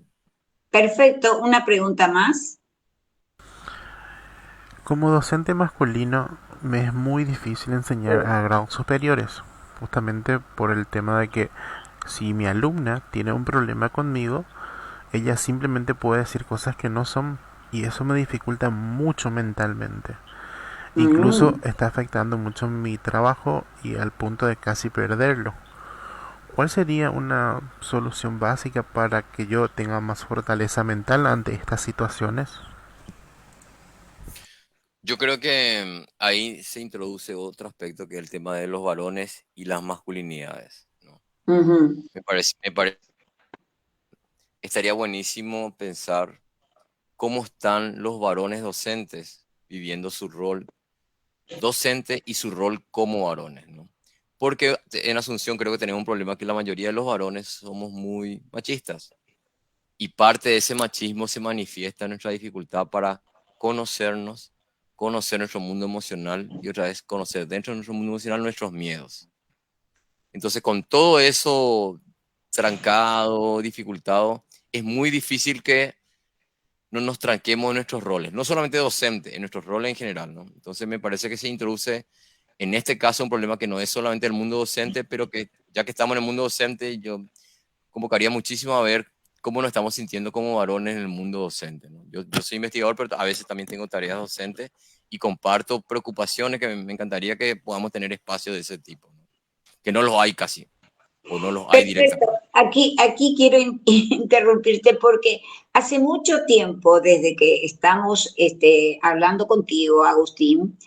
Perfecto. Una pregunta más. Como docente masculino, me es muy difícil enseñar a grados superiores, justamente por el tema de que si mi alumna tiene un problema conmigo, ella simplemente puede decir cosas que no son, y eso me dificulta mucho mentalmente. Incluso Mm. está afectando mucho mi trabajo y al punto de casi perderlo. ¿Cuál sería una solución básica para que yo tenga más fortaleza mental ante estas situaciones? Yo creo que ahí se introduce otro aspecto que es el tema de los varones y las masculinidades, ¿no? Ujú. Estaría buenísimo pensar cómo están los varones docentes viviendo su rol docente y su rol como varones, ¿no? Porque en Asunción creo que tenemos un problema que la mayoría de los varones somos muy machistas y parte de ese machismo se manifiesta en nuestra dificultad para conocernos, conocer nuestro mundo emocional y otra vez conocer dentro de nuestro mundo emocional nuestros miedos. Entonces, con todo eso trancado, dificultado, es muy difícil que no nos tranquemos en nuestros roles, no solamente docente, en nuestros roles en general, ¿no? Entonces me parece que se introduce en este caso un problema que no es solamente el mundo docente, pero que ya que estamos en el mundo docente, yo convocaría muchísimo a ver cómo nos estamos sintiendo como varones en el mundo docente, ¿no? Yo soy investigador, pero a veces también tengo tareas docentes y comparto preocupaciones que me encantaría que podamos tener espacios de ese tipo, ¿no? Que no los hay casi, o no los hay Perfecto. directamente. Aquí quiero interrumpirte porque hace mucho tiempo, desde que estamos hablando contigo, Agustín,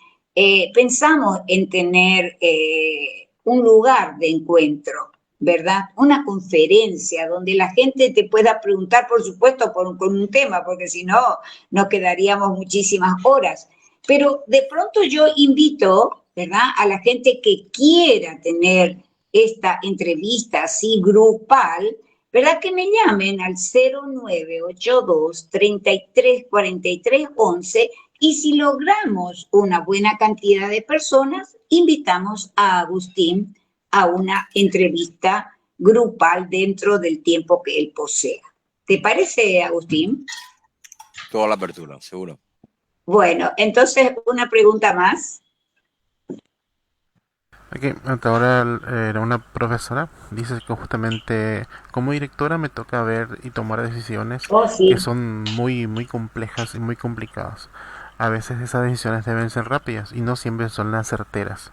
pensamos en tener un lugar de encuentro, ¿verdad? Una conferencia donde la gente te pueda preguntar, por supuesto, con un tema, porque si no, nos quedaríamos muchísimas horas. Pero de pronto yo invito, ¿verdad?, a la gente que quiera tener esta entrevista así grupal, ¿verdad? Que me llamen al 0982 33 43 11 y si logramos una buena cantidad de personas, invitamos a Agustín a una entrevista grupal dentro del tiempo que él posea. ¿Te parece, Agustín? Toda la apertura, seguro. Bueno, entonces una pregunta más. Aquí, hasta ahora era una profesora, dice que justamente como directora me toca ver y tomar decisiones Oh, que sí. son muy, muy complejas y muy complicadas. A veces esas decisiones deben ser rápidas y no siempre son las certeras.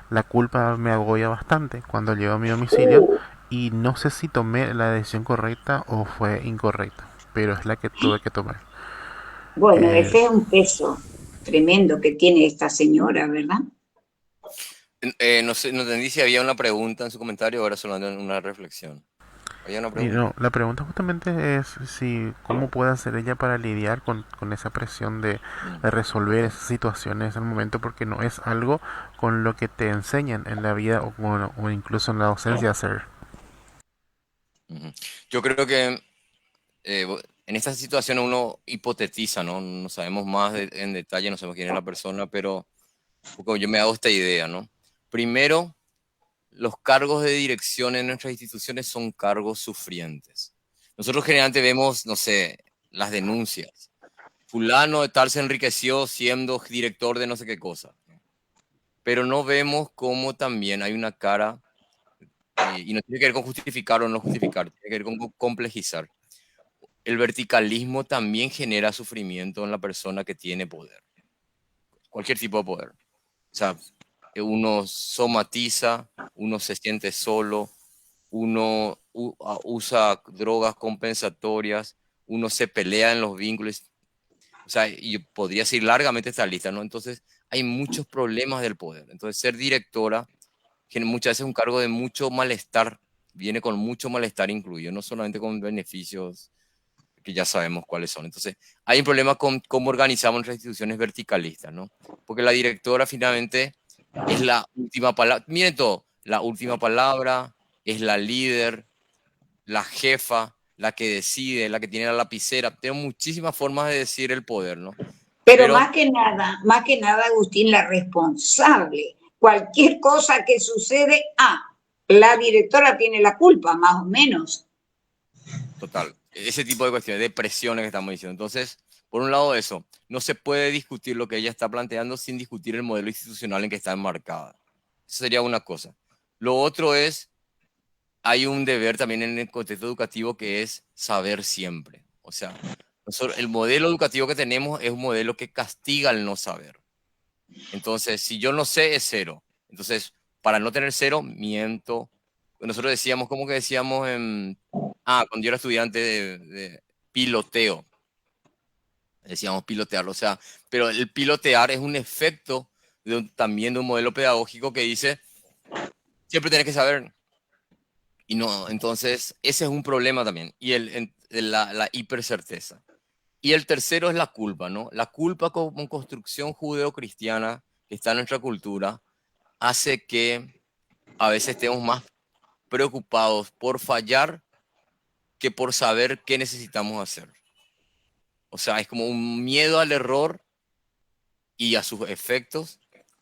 La culpa me agobia bastante cuando llego a mi domicilio y no sé si tomé la decisión correcta o fue incorrecta, pero es la que tuve que tomar. Bueno, Eh, ese es un peso tremendo que tiene esta señora, ¿verdad? No sé, no entendí si había una pregunta en su comentario o ahora solamente una reflexión. ¿Había una Y pregunta? no, la pregunta justamente es si cómo puede hacer ella para lidiar con esa presión Mm, de resolver esas situaciones en el momento, porque no es algo con lo que te enseñan en la vida o incluso en la docencia a hacer. ujú. Yo creo que en estas situaciones uno hipotetiza, ¿no? No sabemos más en detalle, no sabemos quién es la persona, pero un poco yo me hago esta idea, ¿no? Primero, los cargos de dirección en nuestras instituciones son cargos sufrientes. Nosotros generalmente vemos, no sé, las denuncias. Fulano de tal se enriqueció siendo director de no sé qué cosa, ¿no? Pero no vemos cómo también hay una cara, y no tiene que ver con justificar o no justificar, tiene que ver con complejizar. El verticalismo también genera sufrimiento en la persona que tiene poder, cualquier tipo de poder. O sea, uno somatiza, uno se siente solo, uno usa drogas compensatorias, uno se pelea en los vínculos. O sea, y podría seguir largamente esta lista, ¿no? Entonces, hay muchos problemas del poder. Entonces, ser directora, que muchas veces es un cargo de mucho malestar, viene con mucho malestar incluido, no solamente con beneficios que ya sabemos cuáles son. Entonces, hay un problema con cómo organizamos nuestras instituciones verticalistas, ¿no? Porque la directora finalmente es la última palabra. Miren todo, la última palabra, es la líder, la jefa, la que decide, la que tiene la lapicera. Tengo muchísimas formas de decir el poder, ¿no? Pero Pero más que nada, Agustín, la responsable. Cualquier cosa que sucede, la directora tiene la culpa, más o menos. total, ese tipo de cuestiones, de presiones que estamos diciendo. Entonces, por un lado eso, no se puede discutir lo que ella está planteando sin discutir el modelo institucional en que está enmarcada. Eso sería una cosa. Lo otro es, hay un deber también en el contexto educativo que es saber siempre. O sea, el modelo educativo que tenemos es un modelo que castiga el no saber. Entonces, si yo no sé, es cero. Entonces, para no tener cero, miento. Nosotros decíamos, ¿cómo que decíamos? Cuando yo era estudiante de piloteo, decíamos pilotear, o sea, pero el pilotear es un efecto también de un modelo pedagógico que dice, siempre tienes que saber. Y no, entonces, ese es un problema también. Y la hipercerteza. Y el tercero es la culpa, ¿no? La culpa como construcción judeocristiana que está en nuestra cultura hace que a veces estemos más preocupados por fallar que por saber qué necesitamos hacer. O sea, es como un miedo al error y a sus efectos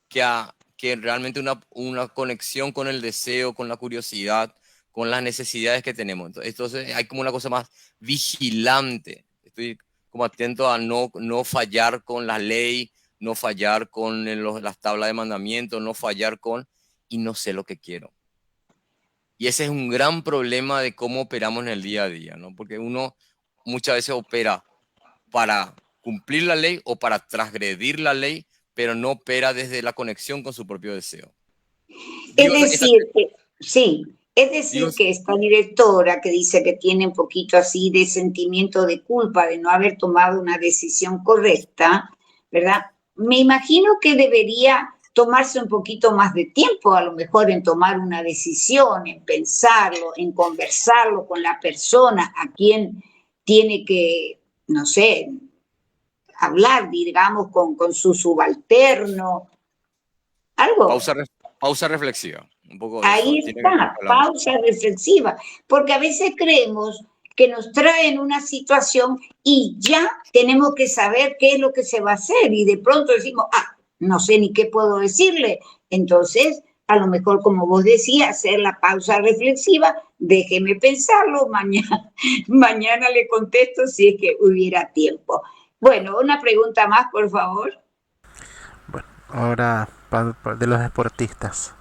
que realmente una conexión con el deseo, con la curiosidad, con las necesidades que tenemos. Entonces hay como una cosa más vigilante. Estoy como atento a no fallar con la ley, no fallar con las tablas de mandamientos, no fallar con, y no sé lo que quiero. Y ese es un gran problema de cómo operamos en el día a día, ¿no? Porque uno muchas veces opera para cumplir la ley o para transgredir la ley, pero no opera desde la conexión con su propio deseo. Es Digo, decir, sí, es digo, decir que esta directora que dice que tiene un poquito así de sentimiento de culpa de no haber tomado una decisión correcta, ¿verdad? Me imagino que debería tomarse un poquito más de tiempo, a lo mejor en tomar una decisión, en pensarlo, en conversarlo con la persona a quien tiene que, no sé, hablar, digamos, con su subalterno, algo. pausa, pausa reflexiva, un poco de eso. Ahí Tiene que ver está, con la... pausa reflexiva, porque a veces creemos que nos traen una situación y ya tenemos que saber qué es lo que se va a hacer y de pronto decimos, no sé ni qué puedo decirle. Entonces, a lo mejor, como vos decías, hacer la pausa reflexiva, déjeme pensarlo, mañana le contesto si es que hubiera tiempo. Bueno, una pregunta más, por favor. Bueno, ahora de los deportistas.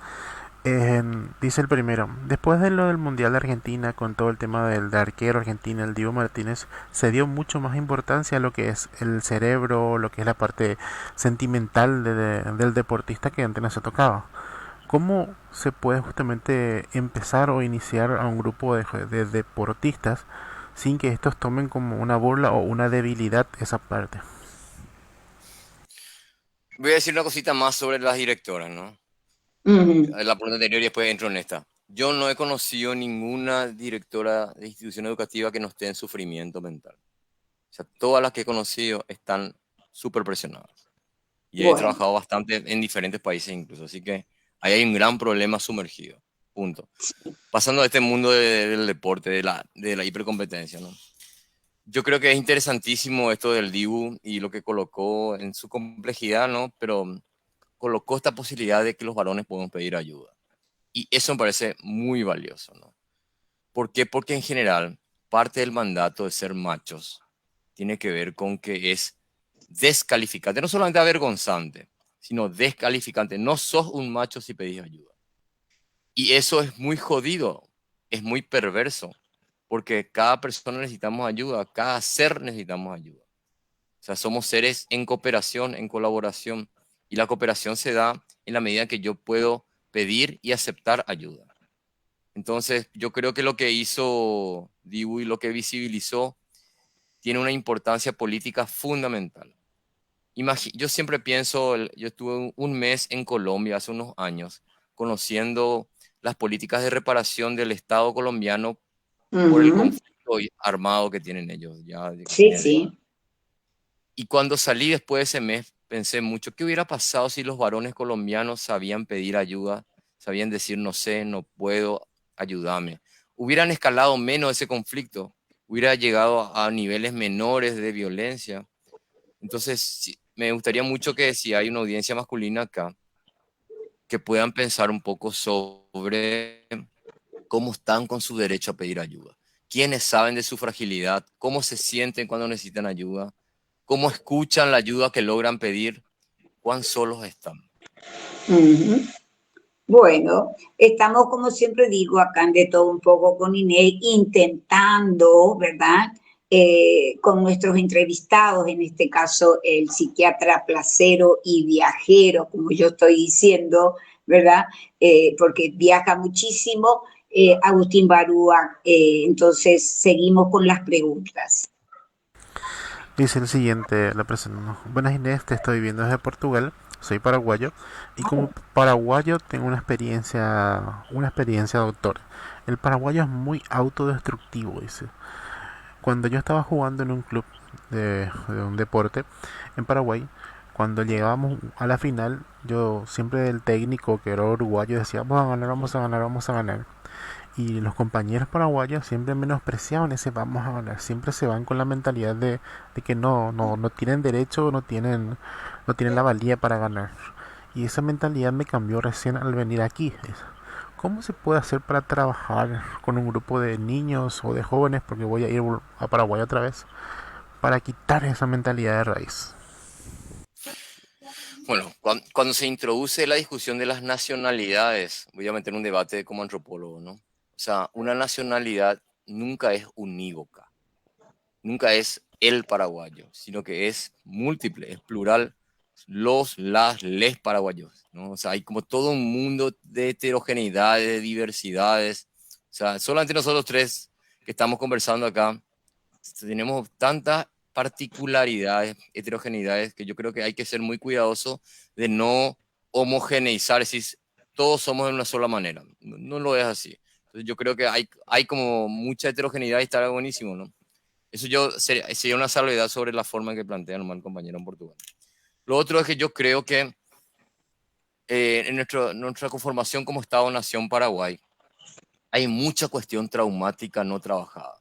Dice el primero, después de lo del Mundial de Argentina, con todo el tema del de arquero argentino, el Diego Martínez, se dio mucho más importancia a lo que es el cerebro, lo que es la parte sentimental del deportista que antes no se tocaba. ¿Cómo se puede justamente empezar o iniciar a un grupo de deportistas sin que estos tomen como una burla o una debilidad esa parte? Voy a decir una cosita más sobre las directoras, ¿no? Uh-huh. La pregunta anterior y después entro en esta. Yo no he conocido ninguna directora de institución educativa que no esté en sufrimiento mental. O sea, todas las que he conocido están súper presionadas. Y he Bueno, trabajado bastante en diferentes países incluso. Así que ahí hay un gran problema sumergido. Punto. Pasando a este mundo del deporte, de la hipercompetencia, ¿no? Yo creo que es interesantísimo esto del Dibu y lo que colocó en su complejidad, ¿no? Pero colocó esta posibilidad de que los varones podemos pedir ayuda. Y eso me parece muy valioso, ¿no? ¿Por qué? Porque en general parte del mandato de ser machos tiene que ver con que es descalificante, no solamente avergonzante, sino descalificante. No sos un macho si pedís ayuda. Y eso es muy jodido, es muy perverso, porque cada persona necesitamos ayuda, cada ser necesitamos ayuda. O sea, somos seres en cooperación, en colaboración, y la cooperación se da en la medida que yo puedo pedir y aceptar ayuda. Entonces, yo creo que lo que hizo Dibu y lo que visibilizó tiene una importancia política fundamental. Yo siempre pienso, yo estuve un mes en Colombia hace unos años, conociendo las políticas de reparación del Estado colombiano por el uh-huh. conflicto armado que tienen ellos, ya que Sí, tienen. sí. Y cuando salí después de ese mes, pensé mucho, ¿qué hubiera pasado si los varones colombianos sabían pedir ayuda, sabían decir, no sé, no puedo, ayúdame? Hubieran escalado menos ese conflicto, hubiera llegado a niveles menores de violencia. Entonces, me gustaría mucho que si hay una audiencia masculina acá, que puedan pensar un poco sobre cómo están con su derecho a pedir ayuda, quiénes saben de su fragilidad, cómo se sienten cuando necesitan ayuda, cómo escuchan la ayuda que logran pedir, cuán solos están. Ujú. Bueno, estamos, como siempre digo, acá en De Todo Un Poco con Inés, intentando, ¿verdad? Con nuestros entrevistados, en este caso el psiquiatra placero y viajero, como yo estoy diciendo, ¿verdad? Porque viaja muchísimo, Agustín Barúa. Entonces, seguimos con las preguntas. Dice el siguiente, la persona. Buenas Inés, te estoy viendo desde Portugal. Soy paraguayo y como paraguayo tengo una experiencia doctor. El paraguayo es muy autodestructivo, dice. Cuando yo estaba jugando en un club de un deporte en Paraguay, cuando llegábamos a la final, yo siempre el técnico que era uruguayo decía, vamos a ganar, vamos a ganar, vamos a ganar. Y los compañeros paraguayos siempre menospreciaban ese vamos a ganar. Siempre se van con la mentalidad de que no tienen derecho, no tienen la valía para ganar. Y esa mentalidad me cambió recién al venir aquí. ¿Cómo se puede hacer para trabajar con un grupo de niños o de jóvenes? Porque voy a ir a Paraguay otra vez. Para quitar esa mentalidad de raíz. Bueno, cuando se introduce la discusión de las nacionalidades, voy a meter un debate como antropólogo, ¿no? O sea, una nacionalidad nunca es unívoca, nunca es el paraguayo, sino que es múltiple, es plural, los, las, les paraguayos, ¿no? O sea, hay como todo un mundo de heterogeneidades, de diversidades. O sea, solamente nosotros tres que estamos conversando acá, tenemos tantas particularidades, heterogeneidades, que yo creo que hay que ser muy cuidadoso de no homogeneizar, es decir, todos somos de una sola manera. No, no lo es así. Entonces yo creo que hay como mucha heterogeneidad y está buenísimo, ¿no? Eso sería una salvedad sobre la forma en que plantea nomás el compañero en Portugal. Lo otro es que yo creo que en nuestra conformación como Estado-Nación Paraguay hay mucha cuestión traumática no trabajada.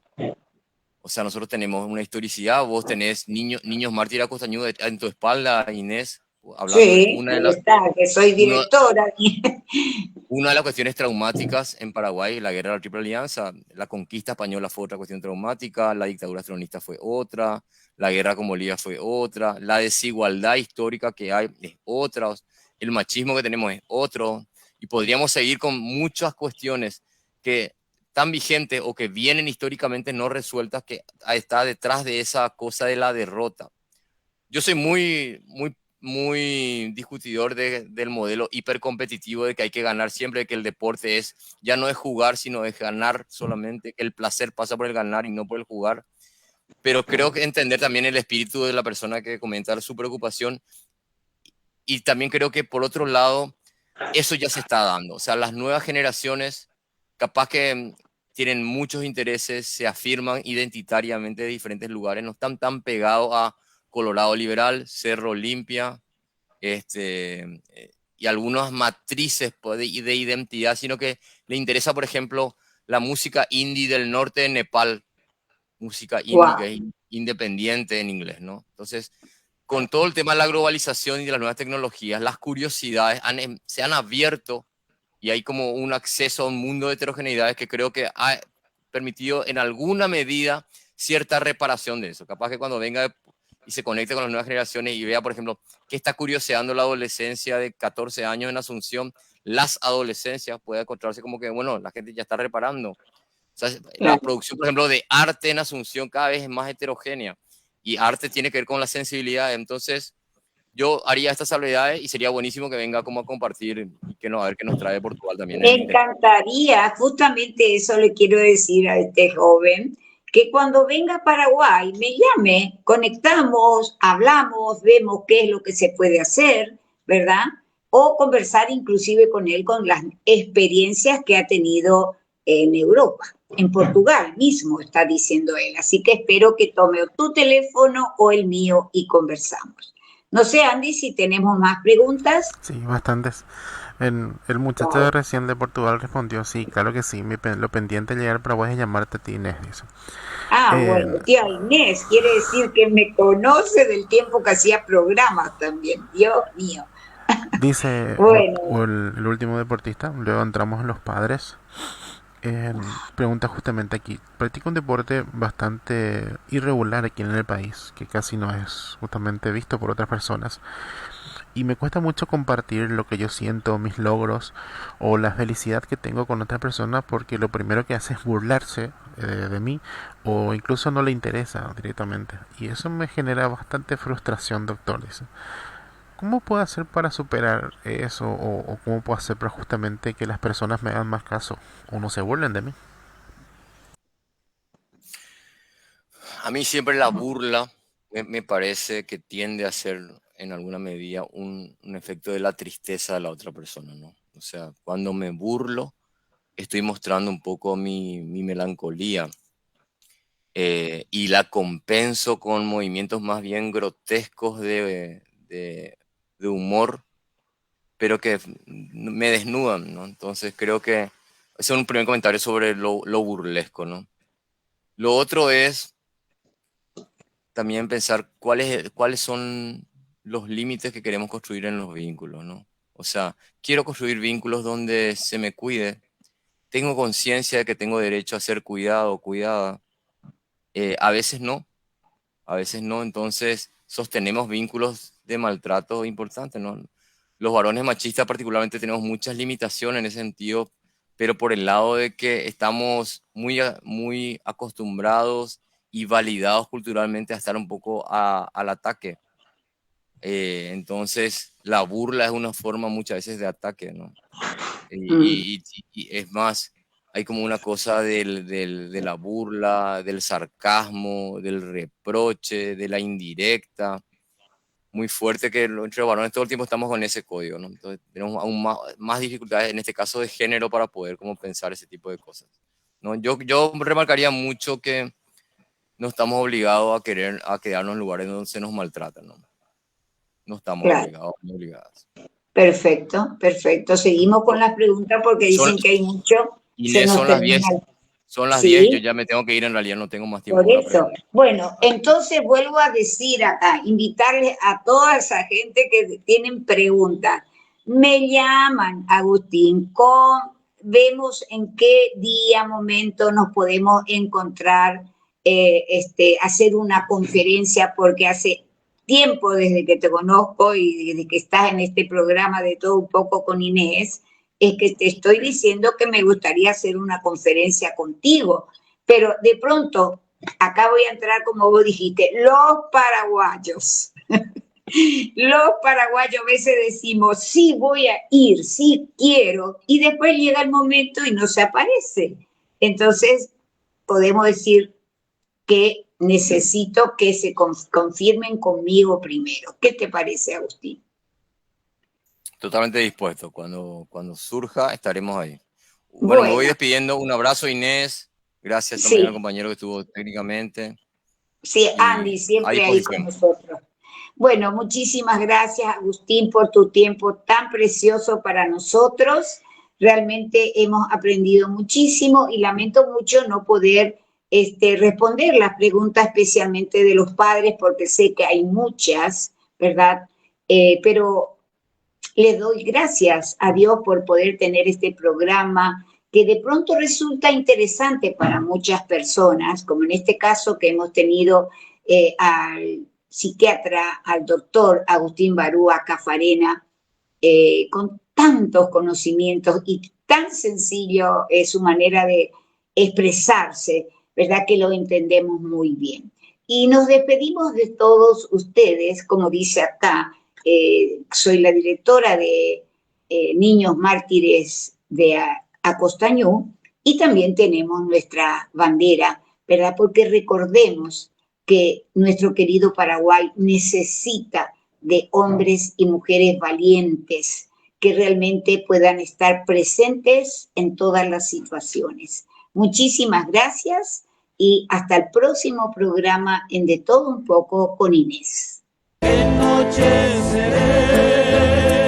O sea, nosotros tenemos una historicidad, vos tenés niños mártires Costañuda en tu espalda, Inés, hablando de Sí, ahí está, que soy uno, directora. una de las cuestiones traumáticas en Paraguay, la guerra de la Triple Alianza, la conquista española fue otra cuestión traumática, la dictadura peronista fue otra, la guerra con Bolivia fue otra, la desigualdad histórica que hay es otra, el machismo que tenemos es otro, y podríamos seguir con muchas cuestiones que están vigentes o que vienen históricamente no resueltas, que está detrás de esa cosa de la derrota. Yo soy muy discutidor del modelo hipercompetitivo de que hay que ganar siempre, que el deporte ya no es jugar, sino es ganar solamente, que el placer pasa por el ganar y no por el jugar. Pero creo que entender también el espíritu de la persona que comenta su preocupación, y también creo que por otro lado, eso ya se está dando. O sea, las nuevas generaciones capaz que tienen muchos intereses, se afirman identitariamente de diferentes lugares, no están tan pegados a Colorado Liberal, Cerro Olimpia, y algunas matrices de identidad, sino que le interesa, por ejemplo, la música indie del norte de Nepal, música indie Wow. que es independiente en inglés, ¿no? Entonces, con todo el tema de la globalización y de las nuevas tecnologías, las curiosidades se han abierto y hay como un acceso a un mundo de heterogeneidades que creo que ha permitido en alguna medida cierta reparación de eso. Capaz que cuando venga y se conecte con las nuevas generaciones y vea, por ejemplo, qué está curioseando la adolescencia de 14 años en Asunción, las adolescencias, puede encontrarse como que, bueno, la gente ya está reparando. O sea, la Claro. producción, por ejemplo, de arte en Asunción cada vez es más heterogénea y arte tiene que ver con la sensibilidad. Entonces, yo haría estas salvedades y sería buenísimo que venga como a compartir y que no, a ver qué nos trae Portugal también Me en interés. encantaría, justamente eso le quiero decir a este joven, que cuando venga a Paraguay me llame, conectamos, hablamos, vemos qué es lo que se puede hacer, ¿verdad? O conversar inclusive con él con las experiencias que ha tenido en Europa, en Portugal mismo, está diciendo él. Así que espero que tome o tu teléfono o el mío y conversamos. No sé, Andy, si tenemos más preguntas. Sí, bastantes. El muchacho de Wow. recién de Portugal respondió, sí, claro que sí, lo pendiente de llegar para vos es llamarte a ti, Inés, dice. Ah, Eh, bueno, tía Inés, quiere decir que me conoce del tiempo que hacía programas también. Dios mío. dice Bueno, el último deportista, luego entramos en los padres. Pregunta justamente aquí, practico un deporte bastante irregular aquí en el país, que casi no es justamente visto por otras personas. Y me cuesta mucho compartir lo que yo siento, mis logros o la felicidad que tengo con otra persona porque lo primero que hace es burlarse de mí o incluso no le interesa directamente. Y eso me genera bastante frustración, doctor. Dice. ¿Cómo puedo hacer para superar eso o cómo puedo hacer para justamente que las personas me hagan más caso o no se burlen de mí? A mí siempre la burla me parece que tiende a ser en alguna medida un efecto de la tristeza de la otra persona, ¿no? O sea, cuando me burlo, estoy mostrando un poco mi melancolía y la compenso con movimientos más bien grotescos de humor, pero que me desnudan, ¿no? Entonces creo que ese es un primer comentario sobre lo burlesco, ¿no? Lo otro es también pensar cuáles son los límites que queremos construir en los vínculos, ¿no? O sea, quiero construir vínculos donde se me cuide, tengo conciencia de que tengo derecho a ser cuidado o cuidada, a veces no, entonces sostenemos vínculos de maltrato importantes, ¿no? Los varones machistas particularmente tenemos muchas limitaciones en ese sentido, pero por el lado de que estamos muy acostumbrados y validados culturalmente a estar un poco al ataque. Entonces, la burla es una forma muchas veces de ataque, ¿no? mm, Y es más, hay como una cosa de la burla, del sarcasmo, del reproche, de la indirecta, muy fuerte que entre varones todo el tiempo estamos con ese código, ¿no? Entonces tenemos aún más dificultades en este caso de género para poder como pensar ese tipo de cosas, ¿no? Yo remarcaría mucho que no estamos obligados a quedarnos en lugares donde se nos maltrata, ¿no? No estamos claro. obligados ni obligadas. Perfecto, perfecto. Seguimos con las preguntas porque Son, dicen que hay mucho. Se Inés, nos son las termina. 10. Son las 10, yo Sí, ya me tengo que ir, en realidad no tengo más tiempo por para eso. preguntar. Bueno, Así que, entonces vuelvo a decir acá, invitarles a toda esa gente que tienen preguntas. Me llaman, Agustín, vemos en qué día, momento nos podemos encontrar, hacer una conferencia, porque hace tiempo desde que te conozco y desde que estás en este programa de Todo un poco con Inés, es que te estoy diciendo que me gustaría hacer una conferencia contigo, pero de pronto acá voy a entrar, como vos dijiste, los paraguayos. Los paraguayos a veces decimos, sí voy a ir, sí quiero, y después llega el momento y no se aparece. Entonces, podemos decir que necesito que se confirmen conmigo primero. ¿Qué te parece, Agustín? totalmente dispuesto. Cuando surja, estaremos ahí. Bueno, me voy Bueno, despidiendo. Un abrazo, Inés. Gracias también al sí, compañero que estuvo técnicamente. sí, Andy, Y a siempre ahí con disposición. nosotros. Bueno, muchísimas gracias, Agustín, por tu tiempo tan precioso para nosotros. Realmente hemos aprendido muchísimo y lamento mucho no poder responder las preguntas, especialmente de los padres, porque sé que hay muchas, ¿verdad? Pero le doy gracias a Dios por poder tener este programa que de pronto resulta interesante para muchas personas, como en este caso que hemos tenido al psiquiatra, al doctor Agustín Barúa Cafarena, con tantos conocimientos y tan sencillo es su manera de expresarse, ¿verdad? Que lo entendemos muy bien. Y nos despedimos de todos ustedes, como dice acá, soy la directora de Niños Mártires de Acostañú y también tenemos nuestra bandera, ¿verdad? Porque recordemos que nuestro querido Paraguay necesita de hombres y mujeres valientes que realmente puedan estar presentes en todas las situaciones. Muchísimas gracias y hasta el próximo programa en De Todo Un Poco con Inés. Noche seré.